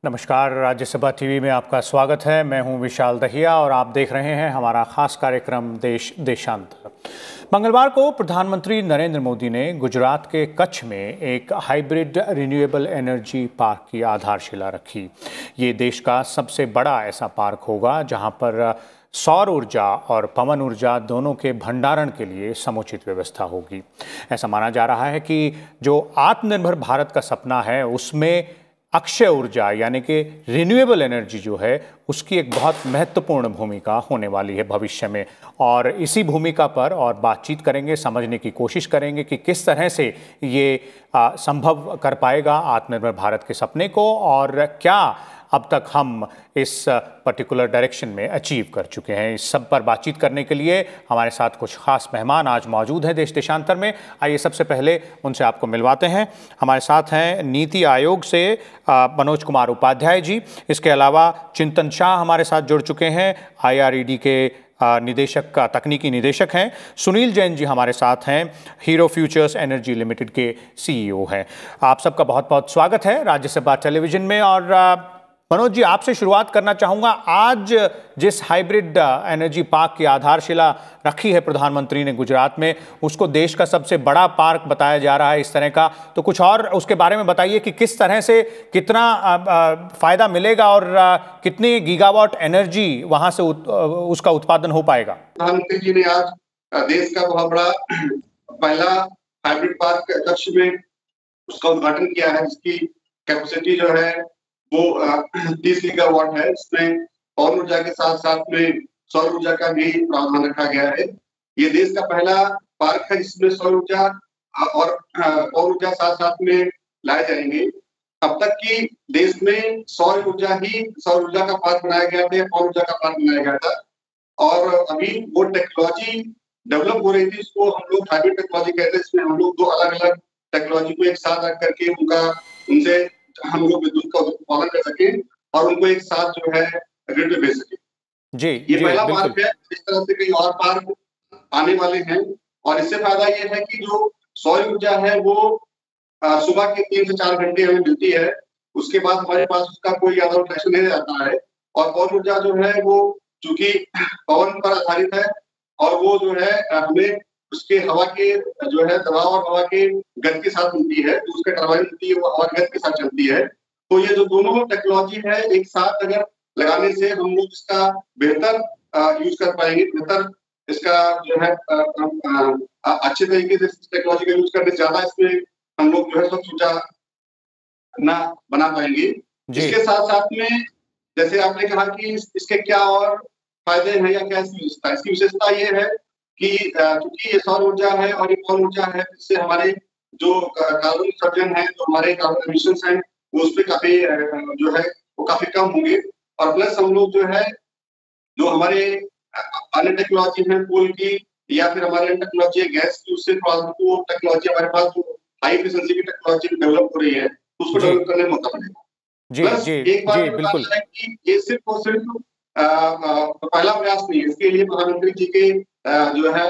नमस्कार, राज्यसभा टीवी में आपका स्वागत है। मैं हूं विशाल दहिया और आप देख रहे हैं हमारा खास कार्यक्रम देश देशांतर। मंगलवार को प्रधानमंत्री नरेंद्र मोदी ने गुजरात के कच्छ में एक हाइब्रिड रिन्यूएबल एनर्जी पार्क की आधारशिला रखी। ये देश का सबसे बड़ा ऐसा पार्क होगा जहां पर सौर ऊर्जा और पवन ऊर्जा दोनों के भंडारण के लिए समुचित व्यवस्था होगी। ऐसा माना जा रहा है कि जो आत्मनिर्भर भारत का सपना है उसमें अक्षय ऊर्जा यानी कि रिन्यूएबल एनर्जी जो है उसकी एक बहुत महत्वपूर्ण भूमिका होने वाली है भविष्य में। और इसी भूमिका पर और बातचीत करेंगे, समझने की कोशिश करेंगे कि किस तरह से ये संभव कर पाएगा आत्मनिर्भर भारत के सपने को और क्या अब तक हम इस पर्टिकुलर डायरेक्शन में अचीव कर चुके हैं। इस सब पर बातचीत करने के लिए हमारे साथ कुछ खास मेहमान आज मौजूद हैं देश देशांतर में। आइए सबसे पहले उनसे आपको मिलवाते हैं। हमारे साथ हैं नीति आयोग से मनोज कुमार उपाध्याय जी। इसके अलावा चिंतन शाह हमारे साथ जुड़ चुके हैं, IRED के निदेशक का तकनीकी निदेशक हैं। सुनील जैन जी हमारे साथ हैं, हीरो फ्यूचर्स एनर्जी लिमिटेड के CEO हैं। आप सबका बहुत बहुत स्वागत है राज्यसभा टेलीविजन में। और मनोज जी, आपसे शुरुआत करना चाहूंगा। आज जिस हाइब्रिड एनर्जी पार्क की आधारशिला रखी है प्रधानमंत्री ने गुजरात में, उसको देश का सबसे बड़ा पार्क बताया जा रहा है इस तरह का, तो कुछ और उसके बारे में बताइए कि किस तरह से कितना फायदा मिलेगा और कितनी गीगावाट एनर्जी वहां से उसका उत्पादन हो पाएगा। प्रधानमंत्री जी ने आज देश का बहुत बड़ा पहला हाइब्रिड पार्क कच्छ में उसका उद्घाटन किया है, जिसकी कैपेसिटी जो है वो 30 गीगावाट है। इसमें पवन ऊर्जा के साथ साथ में सौर ऊर्जा का भी प्रावधान रखा गया है। ये देश का पहला पार्क है जिसमें सौर ऊर्जा और पवन ऊर्जा साथ साथ में लाए जाएंगे। अब तक की देश में सौर ऊर्जा का पार्क बनाया गया था, पवन ऊर्जा का पार्क बनाया गया था और अभी वो टेक्नोलॉजी डेवलप हो रही थी। इसको हम लोग हाइब्रिड टेक्नोलॉजी कहते हैं। इसमें हम लोग दो अलग अलग टेक्नोलॉजी को एक साथ रख करके उनसे हम लोग विद्युत का उत्पादन कर सके और उनको एक साथ जो है ग्रिड पे भेज सके। जी, ये पहला पार्क है। इस तरह से कई और पार्क आने वाले हैं और इससे फायदा ये है कि जो सौर ऊर्जा है वो सुबह के 3 से 4 घंटे हमें मिलती है। उसके बाद हमारे पास उसका कोई ज्यादा कनेक्शन नहीं रहता है। और पवन ऊर्जा जो है वो चूंकि पवन पर आधारित है और वो जो है हमें उसके हवा के जो है दबाव और हवा के गति के साथ मिलती है। जो उसका टरबाइन होती है वो हवा की गति के साथ चलती है। तो ये जो दोनों टेक्नोलॉजी है एक साथ अगर लगाने से हम लोग इसका बेहतर यूज कर पाएंगे, बेहतर इसका जो है अच्छे तरीके से टेक्नोलॉजी का यूज करने से ज्यादा इसमें हम लोग जो है स्वच्छ ऊर्जा ना बना पाएंगे। इसके साथ साथ में जैसे आपने कहा कि इसके क्या और फायदे हैं या क्या इसकी विशेषता ये है कि क्योंकि ये सौर ऊर्जा है और ये पवन ऊर्जा है, इससे हमारे जो कार्बन उत्सर्जन है, जो हमारे कार्बन एमिशंस हैं, वो उसपे काफी जो है वो काफी कम होंगे। और प्लस हम लोग जो है जो हमारे अन्य टेक्नोलॉजी है कोल की या फिर हमारे टेक्नोलॉजी है गैस की, उससे थोड़ा वो टेक्नोलॉजी हमारे पास जो हाई एफिशिएंसी की टेक्नोलॉजी डेवलप हो रही है उसको डेवलप करने में मौका मिलेगा। प्लस एक बात बताना है कि ये सिर्फ और सिर्फ पहला प्रयास नहीं है। इसके लिए प्रधानमंत्री जी के जो है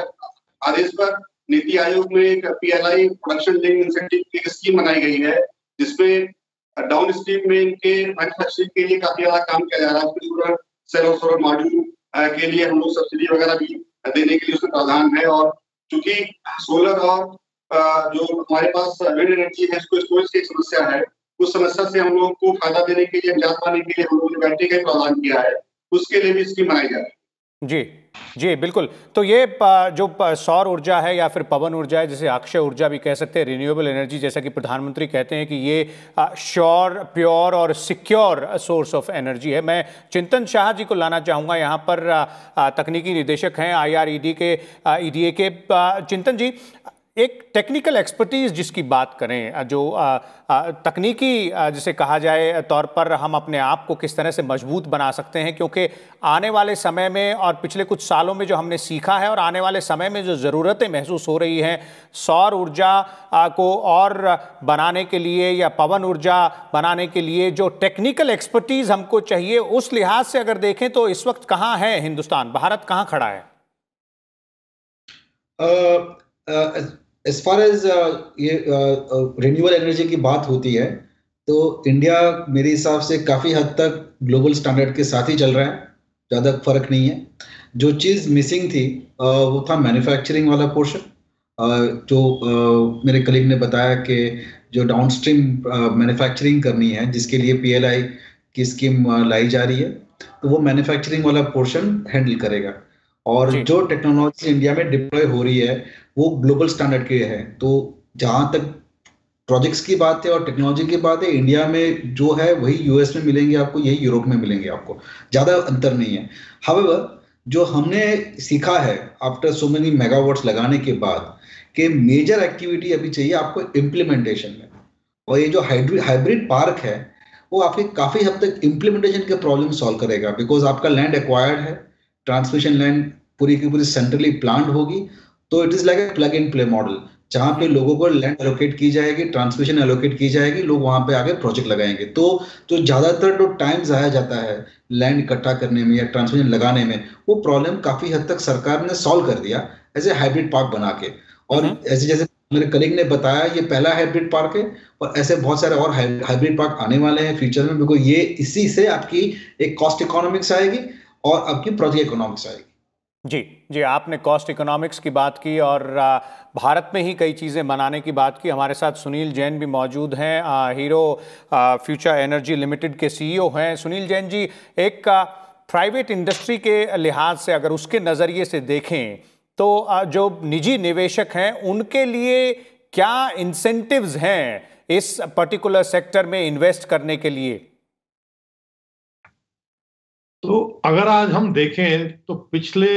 आदेश पर नीति आयोग में एक PLI प्रोडक्शन लिंक इंसेंटिव की स्कीम बनाई गई है, जिसमें डाउन स्ट्रीम में इनके मैन्युफैक्चरिंग के लिए काफी ज्यादा काम किया जा रहा है। उसमें सोलर सेल और सोलर मॉड्यूल के लिए हम लोग सब्सिडी वगैरह भी देने के लिए उसमें प्रावधान है। और चूंकि सोलर और जो हमारे पास विंड एनर्जी है उसको स्टोरेज की एक समस्या है, उस समस्या से हम लोग को फायदा देने के लिए, निजात पाने के लिए हम लोगों ने बैटरी का प्रावधान किया है, उसके लिए भी स्कीम बनाई जा रही है। जी जी बिल्कुल। तो ये जो सौर ऊर्जा है या फिर पवन ऊर्जा है, जिसे अक्षय ऊर्जा भी कह सकते हैं, रिन्यूएबल एनर्जी, जैसा कि प्रधानमंत्री कहते हैं कि ये श्योर, प्योर और सिक्योर सोर्स ऑफ एनर्जी है। मैं चिंतन शाह जी को लाना चाहूँगा यहाँ पर, तकनीकी निदेशक हैं IRED के EDA के। चिंतन जी, एक टेक्निकल एक्सपर्टीज जिसकी बात करें, जो तकनीकी जिसे कहा जाए तौर पर हम अपने आप को किस तरह से मजबूत बना सकते हैं, क्योंकि आने वाले समय में और पिछले कुछ सालों में जो हमने सीखा है और आने वाले समय में जो ज़रूरतें महसूस हो रही हैं सौर ऊर्जा को और बनाने के लिए या पवन ऊर्जा बनाने के लिए, जो टेक्निकल एक्सपर्टीज हमको चाहिए, उस लिहाज से अगर देखें तो इस वक्त कहाँ है हिंदुस्तान, भारत कहाँ खड़ा है? एज फार एज ये रिन्यूएबल एनर्जी की बात होती है तो इंडिया मेरे हिसाब से काफ़ी हद तक ग्लोबल स्टैंडर्ड के साथ ही चल रहा है, ज़्यादा फर्क नहीं है। जो चीज़ मिसिंग थी वो था मैन्युफैक्चरिंग वाला पोर्शन। जो मेरे कलीग ने बताया कि जो डाउनस्ट्रीम मैन्युफैक्चरिंग करनी है, जिसके लिए पीएलआई की स्कीम लाई जा रही है, तो वो मैन्युफैक्चरिंग वाला पोर्शन हैंडल करेगा। और जो टेक्नोलॉजी इंडिया में डिप्लॉय हो रही है वो ग्लोबल स्टैंडर्ड की है। तो जहाँ तक प्रोजेक्ट्स की बात है और टेक्नोलॉजी की बात है, इंडिया में जो है वही यूएस में मिलेंगे आपको, यही यूरोप में मिलेंगे आपको, ज़्यादा अंतर नहीं है। हाउएवर जो हमने सीखा है आफ्टर सो मेनी मेगावाट्स लगाने के बाद, कि मेजर एक्टिविटी अभी चाहिए आपको इम्प्लीमेंटेशन में। और ये जो हाइब्रिड पार्क है वो आपके काफ़ी हद तक इम्प्लीमेंटेशन के प्रॉब्लम सॉल्व करेगा, बिकॉज आपका लैंड एक्वायर्ड है, ट्रांसमिशन लाइन पूरी की पूरी सेंट्रली प्लान्ड होगी। तो it is like a plug in play model, जहाँ पे लोगों को लैंड एलोकेट की जाएगी, ट्रांसमिशन एलोकेट की जाएगी, लोग वहां पे आके प्रोजेक्ट लगाएंगे। तो जो ज्यादातर जो टाइम जाया जाता है लैंड इकट्ठा करने में या ट्रांसमिशन लगाने में, वो प्रॉब्लम काफी हद तक सरकार ने सॉल्व कर दिया ऐसे हाइब्रिड पार्क बना के। और ऐसे जैसे मेरे कलीग ने बताया, ये पहला हाइब्रिड पार्क है और ऐसे बहुत सारे और हाइब्रिड पार्क आने वाले हैं फ्यूचर में, बिकॉज ये इसी से आपकी एक कॉस्ट इकोनॉमिक्स आएगी और आपकी प्रोजेक्ट इकोनॉमिक्स आएगी। जी जी, आपने कॉस्ट इकोनॉमिक्स की बात की और भारत में ही कई चीज़ें बनाने की बात की। हमारे साथ सुनील जैन भी मौजूद हैं, हीरो फ्यूचर एनर्जी लिमिटेड के सीईओ हैं। सुनील जैन जी, एक प्राइवेट इंडस्ट्री के लिहाज से अगर उसके नज़रिए से देखें तो जो निजी निवेशक हैं उनके लिए क्या इंसेंटिव्स हैं इस पर्टिकुलर सेक्टर में इन्वेस्ट करने के लिए? तो अगर आज हम देखें तो पिछले,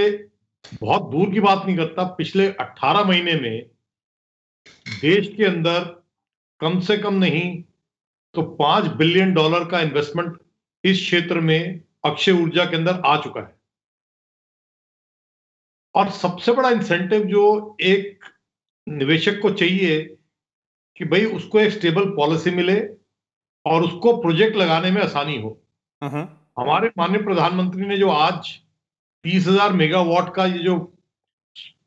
बहुत दूर की बात नहीं करता, पिछले 18 महीने में देश के अंदर कम से कम नहीं तो $5 बिलियन का इन्वेस्टमेंट इस क्षेत्र में अक्षय ऊर्जा के अंदर आ चुका है। और सबसे बड़ा इंसेंटिव जो एक निवेशक को चाहिए कि भाई उसको एक स्टेबल पॉलिसी मिले और उसको प्रोजेक्ट लगाने में आसानी हो। हमारे माननीय प्रधानमंत्री ने जो आज 30,000 मेगावाट का ये जो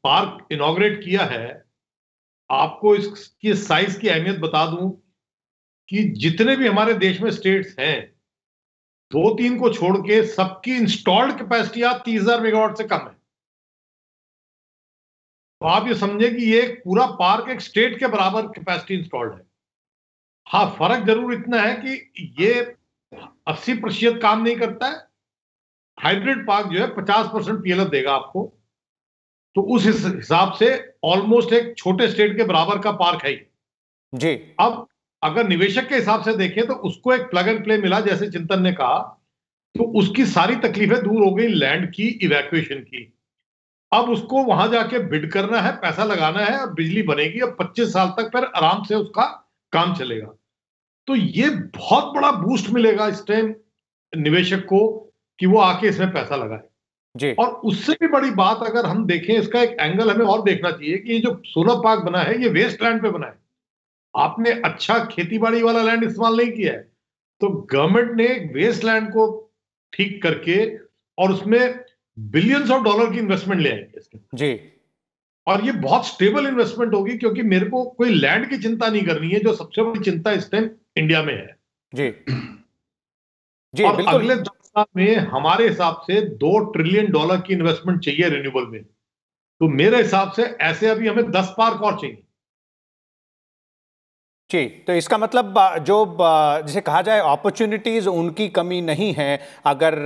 पार्क इनॉग्रेट किया है, आपको इसकी साइज की अहमियत बता दूं कि जितने भी हमारे देश में स्टेट्स हैं, 2-3 को छोड़ के सबकी इंस्टॉल्ड कैपेसिटी आज 30,000 मेगावाट से कम है। तो आप ये समझे कि ये पूरा पार्क एक स्टेट के बराबर कैपेसिटी इंस्टॉल्ड है। हाँ, फर्क जरूर इतना है कि ये 80% काम नहीं करता है। हाइब्रिड पार्क जो है 50% पीएलएफ देगा आपको, तो उस हिसाब से ऑलमोस्ट एक छोटे स्टेट के बराबर का पार्क है जी। अब अगर निवेशक के हिसाब से देखें तो उसको एक प्लग एंड प्ले मिला, जैसे चिंतन ने कहा, तो उसकी सारी तकलीफें दूर हो गई लैंड की, इवैक्यूएशन की। अब उसको वहां जाके बिड करना है, पैसा लगाना है और बिजली बनेगी और 25 साल तक फिर आराम से उसका काम चलेगा। तो ये बहुत बड़ा बूस्ट मिलेगा इस टाइम निवेशक को कि वो आके इसमें पैसा लगाए जी। और उससे भी बड़ी बात अगर हम देखें, इसका एक एंगल हमें और देखना चाहिए कि ये जो सोलर पार्क बना है ये वेस्ट लैंड पे बना है। आपने अच्छा खेतीबाड़ी वाला लैंड इस्तेमाल नहीं किया है, तो गवर्नमेंट ने वेस्ट लैंड को ठीक करके और उसमें बिलियंस ऑफ डॉलर की इन्वेस्टमेंट ले आएंगे इसके जी। और ये बहुत स्टेबल इन्वेस्टमेंट होगी, क्योंकि मेरे को कोई लैंड की चिंता नहीं करनी है, जो सबसे बड़ी चिंता इस टाइम इंडिया में है जी जी। और बिल्कुल। अगले 10 साल में हमारे हिसाब से $2 ट्रिलियन की इन्वेस्टमेंट चाहिए रिन्यूएबल में। तो मेरे हिसाब से ऐसे अभी हमें 10 पार्क और चाहिए जी। तो इसका मतलब जो जिसे कहा जाए अपॉर्चुनिटीज उनकी कमी नहीं है अगर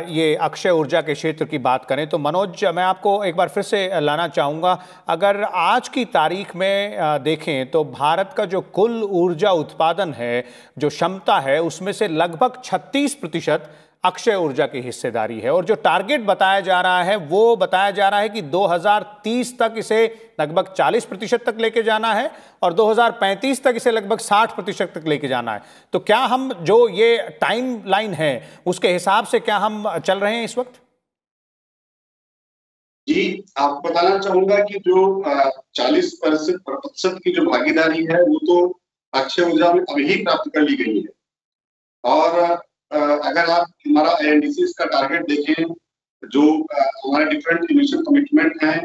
ये अक्षय ऊर्जा के क्षेत्र की बात करें तो। मनोज, मैं आपको एक बार फिर से लाना चाहूँगा, अगर आज की तारीख में देखें तो भारत का जो कुल ऊर्जा उत्पादन है, जो क्षमता है, उसमें से लगभग 36% अक्षय ऊर्जा की हिस्सेदारी है और जो टारगेट बताया जा रहा है वो बताया जा रहा है कि 2030 तक इसे लगभग 40% तक लेके जाना है और 2035 तक इसे लगभग 60% तक लेके जाना है। तो क्या हम जो ये टाइम लाइन है उसके हिसाब से क्या हम चल रहे हैं इस वक्त? जी, आपको बताना चाहूंगा कि जो 40% की जो भागीदारी है वो तो अक्षय ऊर्जा में अभी ही प्राप्त कर ली गई है। और अगर आप हमारा एनडीसी का टारगेट देखें, जो हमारे डिफरेंट इमिशन कमिटमेंट हैं,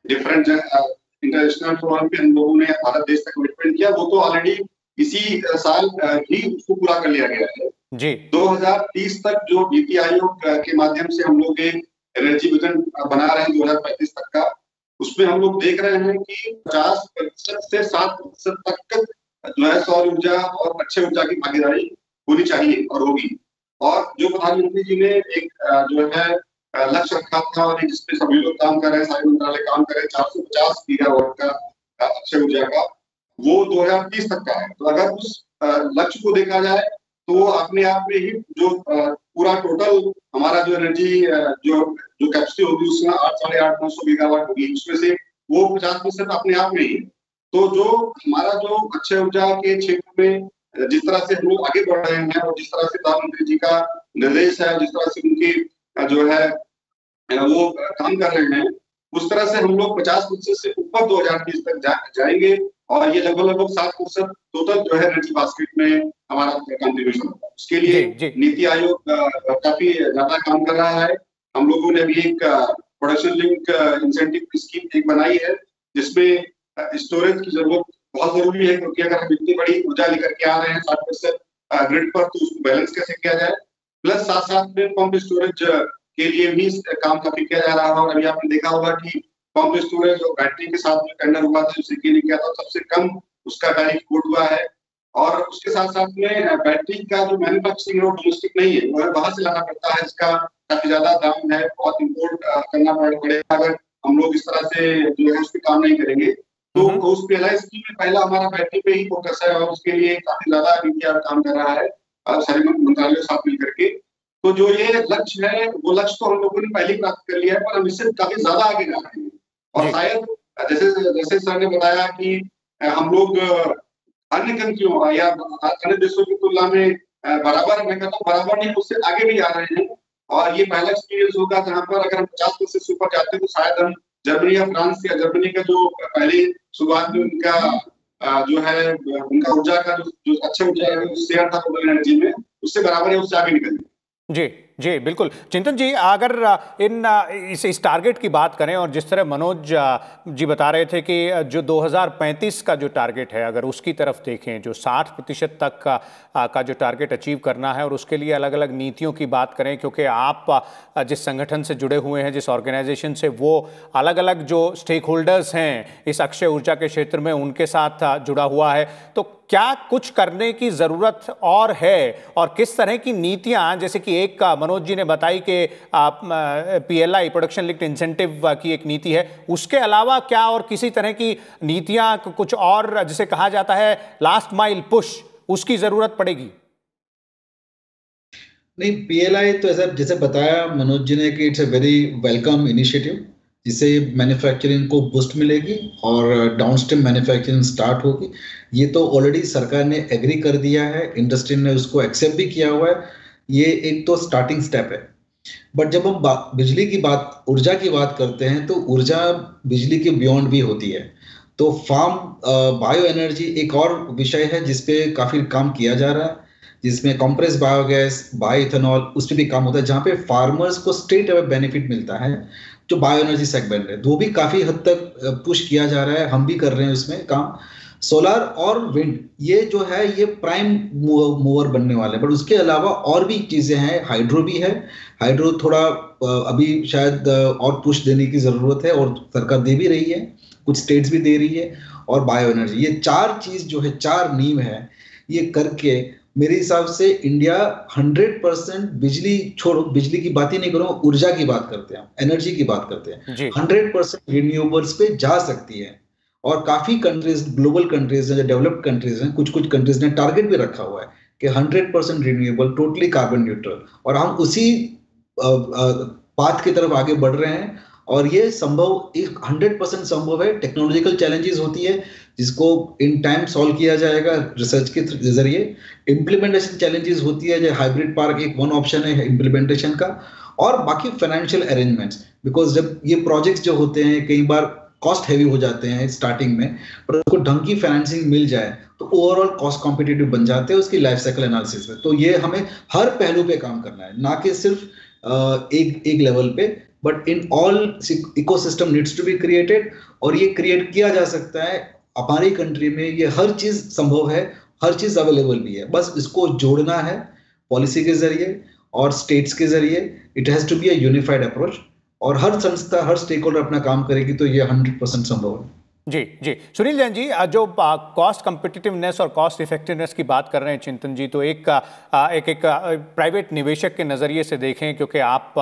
डिफरेंट इंटरनेशनल फोरम पे हम लोगों ने भारत देश का कमिटमेंट किया, वो तो ऑलरेडी इसी साल ही उसको पूरा कर लिया गया है जी। 2030 तक जो नीति आयोग के माध्यम से हम लोग एक एनर्जी विजन बना रहे हैं 2035 तक का, उसमें हम लोग देख रहे हैं कि 50% से 60% तक जो है सौर ऊर्जा और अक्षय ऊर्जा की भागीदारी होनी चाहिए और होगी। और जो प्रधानमंत्री जी ने एक जो है लक्ष्य रखा था और जिसपे सभी लोग काम कर रहे हैं, सारे मंत्रालय काम कर रहे हैं, 450 गीगावाट का अक्षय ऊर्जा का, वो 2030 तक का है। तो अगर उस लक्ष्य को देखा जाए तो अपने आप में ही जो पूरा टोटल हमारा जो एनर्जी जो कैपेसिटी होगी उसमें 8-8.5 गीगावाट होगी, उसमें से वो 50% अपने आप में ही। तो जो हमारा जो अक्षय ऊर्जा के क्षेत्र में जिस तरह से हम लोग आगे बढ़ रहे हैं और जिस तरह से प्रधानमंत्री जी का निर्देश है, जिस तरह से उनकी जो है वो काम कर रहे हैं, उस तरह से हम लोग 50% से ऊपर 2030 तक जाएंगे और ये लगभग 7% टोटल जो है एनर्जी बास्केट में हमारा कंट्रीब्यूशन होगा। उसके लिए नीति आयोग काफी ज्यादा काम कर रहा है। हम लोगों ने अभी एक प्रोडक्शन लिंक इंसेंटिव स्कीम एक बनाई है, जिसमें स्टोरेज की जरूरत बहुत जरूरी है, क्योंकि अगर हम इतनी बड़ी ऊर्जा लेकर के आ रहे हैं 60% ग्रिड पर, तो उसको बैलेंस कैसे किया जाए। प्लस साथ साथ में पंप स्टोरेज के लिए भी काम काफी किया जा रहा है। और अभी आपने देखा होगा कि पंप स्टोरेज और बैटरी के साथ में टेंडर हुआ था, जिसे ने किया था, सबसे कम उसका टैरिफ कोट हुआ है। और उसके साथ साथ में बैटरी का जो मैन्युफैक्चरिंग है डोमेस्टिक नहीं है, वो बाहर से लाना पड़ता है, जिसका काफी ज्यादा दाम है, बहुत इम्पोर्ट करना पड़ेगा अगर हम लोग इस तरह से जो है उस पर काम नहीं करेंगे। तो उस PLI स्कीम में पहला हमारा बैटरी पे ही फोकस है और उसके लिए काफी ज्यादा नीति काम कर रहा है सारे मंत्रालयों साथ मिलकर के। तो जो ये लक्ष्य है वो लक्ष्य तो हम लोगों ने पहले ही प्राप्त कर लिया है, पर हम इससे काफी ज्यादा आगे जा रहे हैं। और शायद जैसे सर ने बताया कि हम लोग अन्य कंट्रियों या अन्य देशों की तुलना में बराबर, मैं कहता हूँ बराबर नहीं, उससे आगे भी आ रहे हैं। और ये पहला एक्सपीरियंस होगा जहाँ पर अगर हम 50% से ऊपर जाते हैं तो शायद हम जर्मनी या फ्रांस या जर्मनी का जो पहले शुरुआत में उनका जो है उनका ऊर्जा का जो अच्छा ऊर्जा शेयर था एनर्जी में, उससे बराबर है, उससे आगे निकल। जी जी बिल्कुल। चिंतन जी, अगर इस टारगेट की बात करें और जिस तरह मनोज जी बता रहे थे कि जो 2035 का जो टारगेट है, अगर उसकी तरफ देखें, जो 60% तक का जो टारगेट अचीव करना है और उसके लिए अलग अलग नीतियों की बात करें, क्योंकि आप जिस संगठन से जुड़े हुए हैं, जिस ऑर्गेनाइजेशन से, वो अलग अलग जो स्टेक होल्डर्स हैं इस अक्षय ऊर्जा के क्षेत्र में, उनके साथ जुड़ा हुआ है, तो क्या कुछ करने की ज़रूरत और है? और किस तरह की नीतियां, जैसे कि एक मनोज जी ने बताई कि PLI प्रोडक्शन लिंक्ड इंसेंटिव की एक नीति है, उसके अलावा क्या और किसी तरह की नीतियां, कुछ और जिसे कहा जाता है लास्ट माइल पुश, उसकी ज़रूरत पड़ेगी? नहीं, PLI तो ऐसा जैसे बताया मनोज जी ने कि it's a very welcome initiative, जिससे मैन्युफैक्चरिंग को बूस्ट मिलेगी और डाउनस्ट्रीम मैन्युफैक्चरिंग स्टार्ट होगी। ये तो ऑलरेडी सरकार ने एग्री कर दिया है, इंडस्ट्री ने उसको एक्सेप्ट भी किया हुआ है। ये एक तो स्टार्टिंग स्टेप है। बट जब हम बिजली की बात, ऊर्जा की बात करते हैं, तो ऊर्जा बिजली के बियॉन्ड भी होती है। तो फार्म बायो एनर्जी एक और विषय है जिसपे काफी काम किया जा रहा है, जिसमें कंप्रेस बायोगैस, बायो इथेनॉल, उस पर भी काम होता है, जहाँ पे फार्मर्स को स्ट्रेट अवे बेनिफिट मिलता है। जो बायो एनर्जी सेगमेंट है वो भी काफी हद तक पुश किया जा रहा है, हम भी कर रहे हैं उसमें काम। सोलर और विंड ये जो है ये प्राइम मूवर बनने वाले हैं, बट उसके अलावा और भी चीजें हैं। हाइड्रो भी है, हाइड्रो थोड़ा अभी शायद और पुश देने की जरूरत है और सरकार दे भी रही है, कुछ स्टेट्स भी दे रही है। और बायो एनर्जी, ये चार चीज जो है, चार नींव है, ये करके मेरे हिसाब से इंडिया 100% बिजली, छोड़ो बिजली की बात ही नहीं करूँ, ऊर्जा की बात करते हैं, एनर्जी की बात करते हैं, 100% रिन्यूएबल्स पे जा सकती है। और काफी कंट्रीज, ग्लोबल कंट्रीज हैं, डेवलप्ड कंट्रीज हैं, कुछ कुछ कंट्रीज ने टारगेट भी रखा हुआ है कि 100% रिन्यूएबल, टोटली कार्बन न्यूट्रल, और हम उसी पाथ की तरफ आगे बढ़ रहे हैं। और ये संभव 100% संभव है। टेक्नोलॉजिकल चैलेंजेस होती है जिसको इन टाइम सॉल्व किया जाएगा रिसर्च के जरिए। इम्प्लीमेंटेशन चैलेंजेस होती है, जैसे हाइब्रिड पार्क एक वन ऑप्शन है इम्प्लीमेंटेशन का, और बाकी फाइनेंशियल अरेंजमेंट्स, बिकॉज जब ये प्रोजेक्ट्स जो होते हैं कई बार कॉस्ट हैवी हो जाते हैं स्टार्टिंग में, पर उसको ढंग की फाइनेंसिंग मिल जाए तो ओवरऑल कॉस्ट कॉम्पिटिटिव बन जाते हैं उसकी लाइफ साइकिल एनालिसिस में। तो ये हमें हर पहलू पे काम करना है, ना कि सिर्फ एक लेवल पे, but in all ecosystem needs to be created. और ये क्रिएट किया जा सकता है हमारी कंट्री में, ये हर चीज संभव है, हर चीज अवेलेबल भी है, बस इसको जोड़ना है पॉलिसी के जरिए और स्टेट्स के जरिए। It has to be a unified approach, और हर संस्था, हर स्टेक होल्डर अपना काम करेगी तो ये 100% संभव है। जी जी, सुनील जैन जी, जो कॉस्ट कम्पिटिटिवनेस और कॉस्ट इफेक्टिवनेस की बात कर रहे हैं चिंतन जी, तो एक प्राइवेट निवेशक के नज़रिए से देखें, क्योंकि आप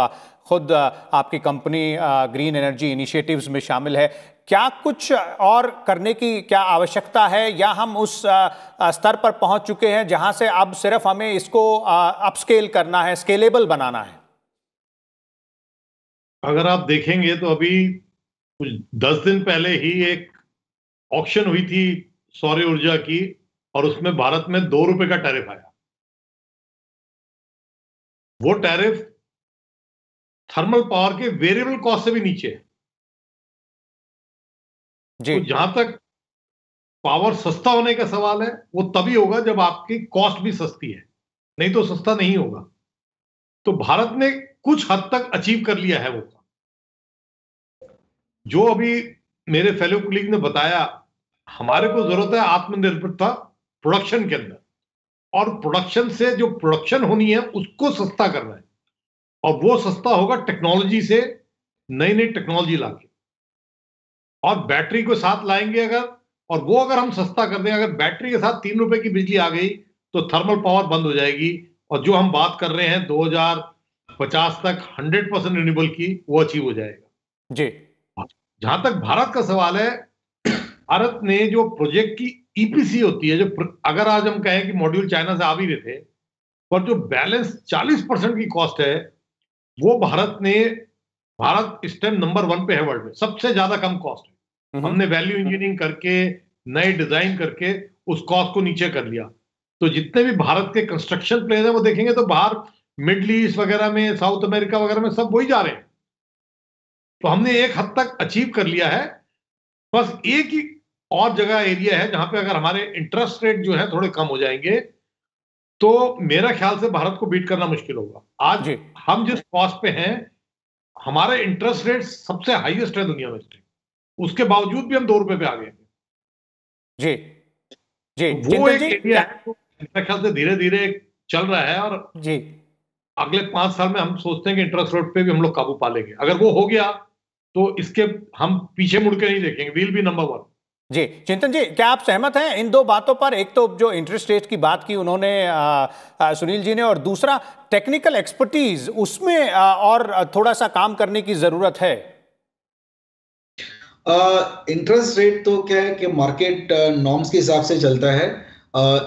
खुद आपकी कंपनी ग्रीन एनर्जी इनिशिएटिव्स में शामिल है, क्या कुछ और करने की क्या आवश्यकता है, या हम उस स्तर पर पहुंच चुके हैं जहां से अब सिर्फ हमें इसको अपस्केल करना है, स्केलेबल बनाना है? अगर आप देखेंगे तो अभी कुछ 10 दिन पहले ही एक ऑक्शन हुई थी सौर ऊर्जा की, और उसमें भारत में 2 रुपए का टैरिफ आया। वो टैरिफ थर्मल पावर के वेरिएबल कॉस्ट से भी नीचे है। तो जहां तक पावर सस्ता होने का सवाल है, वो तभी होगा जब आपकी कॉस्ट भी सस्ती है, नहीं तो सस्ता नहीं होगा। तो भारत ने कुछ हद तक अचीव कर लिया है वो। जो अभी मेरे फेलो कलीग ने बताया, हमारे को जरूरत है आत्मनिर्भरता प्रोडक्शन के अंदर, और प्रोडक्शन से जो प्रोडक्शन होनी है उसको सस्ता करना है, और वो सस्ता होगा टेक्नोलॉजी से, नई नई टेक्नोलॉजी लाके, और बैटरी को साथ लाएंगे अगर, और वो अगर हम सस्ता कर दें, अगर बैटरी के साथ 3 रुपए की बिजली आ गई तो थर्मल पावर बंद हो जाएगी, और जो हम बात कर रहे हैं 2050 तक 100% रिन्यूएबल की, वो अचीव हो जाएगा। जी, जहां तक भारत का सवाल है, भारत ने जो प्रोजेक्ट की ईपीसी होती है, जो अगर आज हम कहें कि मॉड्यूल चाइना से आ भी रहे थे, पर जो बैलेंस 40% की कॉस्ट है, वो भारत इस टाइम नंबर 1 पे है वर्ल्ड में, सबसे ज्यादा कम कॉस्ट है। हमने वैल्यू इंजीनियरिंग करके, नए डिजाइन करके उस कॉस्ट को नीचे कर लिया। तो जितने भी भारत के कंस्ट्रक्शन प्लेयर्स हैं, वो देखेंगे तो बाहर मिडल ईस्ट वगैरह में, साउथ अमेरिका वगैरह में सब वही जा रहे हैं। तो हमने एक हद तक अचीव कर लिया है। बस एक ही और जगह एरिया है जहां पे अगर हमारे इंटरेस्ट रेट जो है थोड़े कम हो जाएंगे, तो मेरा ख्याल से भारत को बीट करना मुश्किल होगा। आज हम जिस कॉस्ट पे हैं, हमारे इंटरेस्ट रेट सबसे हाईएस्ट है दुनिया में, उसके बावजूद भी हम 2 रुपए पे आ गए। जी जी, तो वो एक एरिया है तो मेरे ख्याल से धीरे धीरे चल रहा है, और जी अगले 5 साल में हम सोचते हैं कि इंटरेस्ट रेट पे भी हम लोग काबू पा लेंगे। अगर वो हो गया तो इसके हम पीछे मुड़ के नहीं देखेंगे, वील बी नंबर 1। जी, चिंतन जी, क्या आप सहमत हैं इन दो बातों पर? एक तो जो इंटरेस्ट रेट की बात की उन्होंने सुनील जी ने, और दूसरा टेक्निकल एक्सपर्टीज, उसमें और थोड़ा सा काम करने की जरूरत है। इंटरेस्ट रेट तो क्या है कि मार्केट नॉर्म्स के हिसाब से चलता है।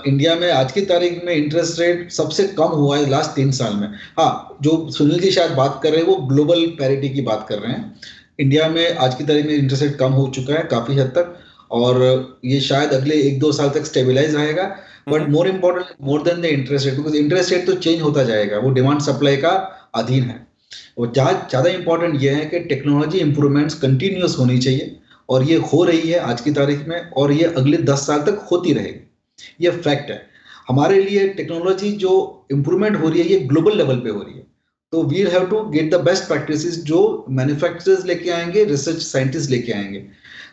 इंडिया में आज की तारीख में इंटरेस्ट रेट सबसे कम हुआ है लास्ट 3 साल में। हाँ, जो सुनील जी शायद बात कर रहे हैं वो ग्लोबल पैरिटी की बात कर रहे हैं। इंडिया में आज की तारीख में इंटरेस्ट रेट कम हो चुका है काफी हद तक, और ये शायद अगले 1-2 साल तक स्टेबलाइज रहेगा। But more important, more than the interest rate, because interest rate तो चेंज होता जाएगा, वो डिमांड सप्लाई का अधीन है। और ज्यादा इंपॉर्टेंट ये है कि टेक्नोलॉजी इंप्रूवमेंट्स कंटिन्यूस होनी चाहिए, और ये हो रही है आज की तारीख में, और ये अगले 10 साल तक होती रहेगी। ये फैक्ट है। हमारे लिए टेक्नोलॉजी जो इंप्रूवमेंट हो रही है, ये ग्लोबल लेवल पे हो रही है। तो we have to get the best practices जो मैन्युफैक्चरर्स लेके आएंगे, रिसर्च साइंटिस्ट लेके आएंगे।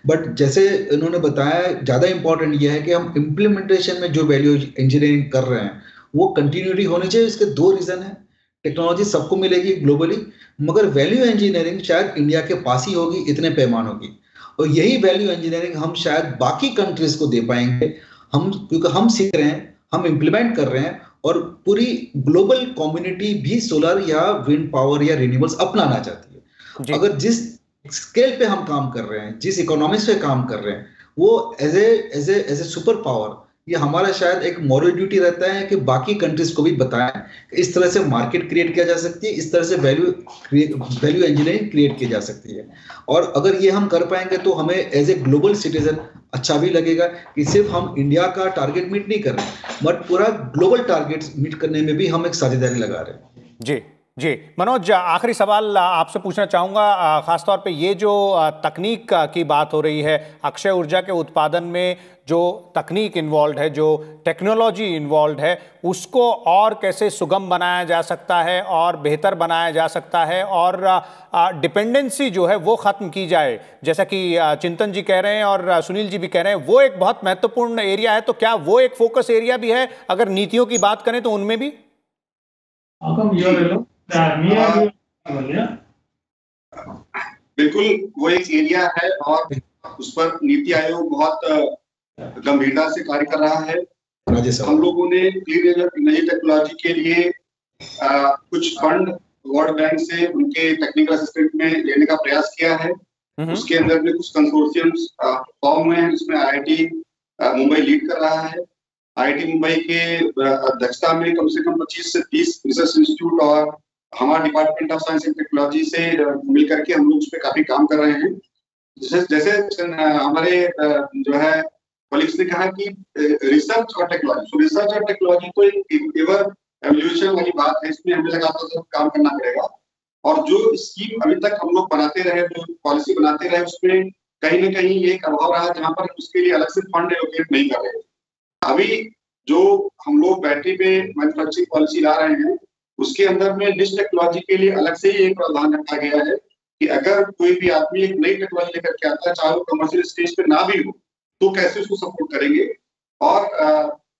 बट जैसे इन्होंने बताया, ज्यादा इंपॉर्टेंट ये है कि हम इम्प्लीमेंटेशन में जो वैल्यू इंजीनियरिंग कर रहे हैं वो कंटिन्यूटी होनी चाहिए। इसके 2 रीजन है। टेक्नोलॉजी सबको मिलेगी ग्लोबली, मगर वैल्यू इंजीनियरिंग शायद इंडिया के पास ही होगी इतने पैमानों की, और यही वैल्यू इंजीनियरिंग हम शायद बाकी कंट्रीज को दे पाएंगे। हम, क्योंकि हम सीख रहे हैं, हम इंप्लीमेंट कर रहे हैं, और पूरी ग्लोबल कम्युनिटी भी सोलर या विंड पावर या रिन्यूएबल्स अपनाना चाहती है। अगर जिस स्केल पे हम काम कर रहे हैं, जिस इकोनॉमिक्स पे काम कर रहे हैं, वो एज ए सुपर पावर, ये हमारा शायद एक मॉरल ड्यूटी रहता है कि बाकी कंट्रीज को भी बताएं इस तरह से मार्केट क्रिएट किया जा सकती है, इस तरह से वैल्यू इंजीनियरिंग क्रिएट की जा सकती है। और अगर ये हम कर पाएंगे तो हमें एज ए ग्लोबल सिटीजन अच्छा भी लगेगा कि सिर्फ हम इंडिया का टारगेट मीट नहीं कर रहे, बट पूरा ग्लोबल टारगेट मीट करने में भी हम एक साझेदारी लगा रहे हैं। जी जी मनोज, आखिरी सवाल आपसे पूछना चाहूँगा, ख़ासतौर पे ये जो तकनीक की बात हो रही है, अक्षय ऊर्जा के उत्पादन में जो तकनीक इन्वॉल्व है, जो टेक्नोलॉजी इन्वॉल्व है, उसको और कैसे सुगम बनाया जा सकता है और बेहतर बनाया जा सकता है और डिपेंडेंसी जो है वो ख़त्म की जाए, जैसा कि चिंतन जी कह रहे हैं और सुनील जी भी कह रहे हैं, वो एक बहुत महत्वपूर्ण एरिया है। तो क्या वो एक फोकस एरिया भी है अगर नीतियों की बात करें तो उनमें भी? बिल्कुल वो एक एरिया है और उस पर नीति आयोग बहुत गंभीरता से कार्य कर रहा है। हम लोगों ने क्लीन एनर्जी टेक्नोलॉजी के लिए कुछ फंड वर्ल्ड बैंक से उनके टेक्निकल असिस्टेंट में लेने का प्रयास किया है। उसके अंदर में कुछ कंसोर्शियम्स फॉर्म हुए हैं, जिसमें IIT मुंबई लीड कर रहा है। IIT मुंबई के अध्यक्षता में कम से कम 25 से 30 रिसर्च इंस्टीट्यूट और हमारा department of science and technology से मिलकर के हम लोग उस पर काफी काम कर रहे हैं। जैसे हमारे जो है कॉलीग्स ने कहा कि रिसर्च और टेक्नोलॉजी तो एक एवर एवोल्यूशन वाली बात है, इसमें हमें लगातार काम करना पड़ेगा। और जो स्कीम अभी तक हम लोग बनाते रहे, जो पॉलिसी बनाते रहे, उसमें कहीं ना कहीं एक अभाव रहा जहाँ पर उसके लिए अलग से फंड एलोकेट नहीं कर रहे। अभी जो हम लोग बैटरी पे मैन्युफैक्चरिंग पॉलिसी ला रहे हैं, उसके अंदर में निश टेक्नोलॉजी के लिए अलग से ही एक प्रावधान रखा गया है कि अगर कोई भी आदमी एक नई टेक्नोलॉजी लेकर के आता है, चाहे वो कमर्शियल स्टेज पे ना भी हो, तो कैसे उसको सपोर्ट करेंगे। और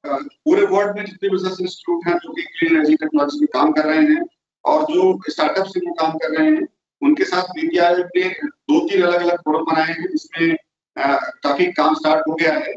पूरे वर्ल्ड में जितने रिसर्च इंस्टीट्यूट हैं जो कि क्लीन एनर्जी टेक्नोलॉजी में काम कर रहे हैं और जो स्टार्टअप्स में काम कर रहे हैं, उनके साथ नीति आयोग ने 2-3 अलग अलग फोरम बनाए हैं, जिसमें काफी काम स्टार्ट हो गया है।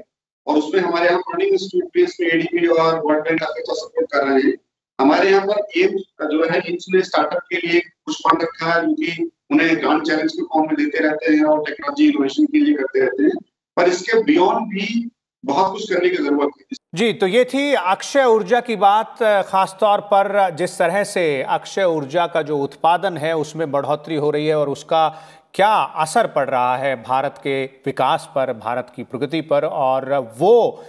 और उसमें हमारे यहाँ फंडिंग इंस्टीट्यूट भी इसमें ADB और वर्ल्ड बैंक काफी अच्छा सपोर्ट कर रहे हैं। हमारे यहाँ पर एम्स जो है, एम्स ने स्टार्टअप के लिए कुछ फंड रखा है, जो कि उन्हें ग्रांट चैलेंज के फॉर्म में देते रहते हैं और टेक्नोलॉजी इनोवेशन के लिए करते रहते हैं। पर इसके बियॉन्ड भी बहुत कुछ करने की जरूरत है। जी, तो ये थी अक्षय ऊर्जा की बात, खासतौर पर जिस तरह से अक्षय ऊर्जा का जो उत्पादन है उसमें बढ़ोतरी हो रही है और उसका क्या असर पड़ रहा है भारत के विकास पर, भारत की प्रगति पर, और वो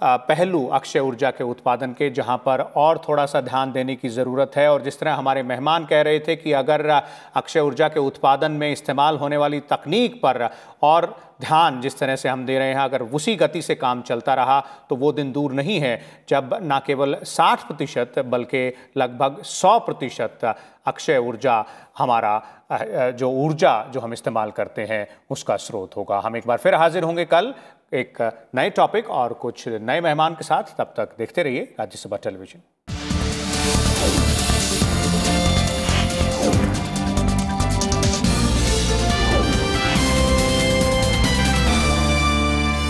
पहलू अक्षय ऊर्जा के उत्पादन के जहां पर और थोड़ा सा ध्यान देने की ज़रूरत है। और जिस तरह हमारे मेहमान कह रहे थे कि अगर अक्षय ऊर्जा के उत्पादन में इस्तेमाल होने वाली तकनीक पर और ध्यान जिस तरह से हम दे रहे हैं, अगर उसी गति से काम चलता रहा तो वो दिन दूर नहीं है जब न केवल 60% बल्कि लगभग 100% अक्षय ऊर्जा हमारा जो ऊर्जा जो हम इस्तेमाल करते हैं उसका स्रोत होगा। हम एक बार फिर हाजिर होंगे कल एक नए टॉपिक और कुछ नए मेहमान के साथ। तब तक देखते रहिए राज्यसभा टेलीविजन।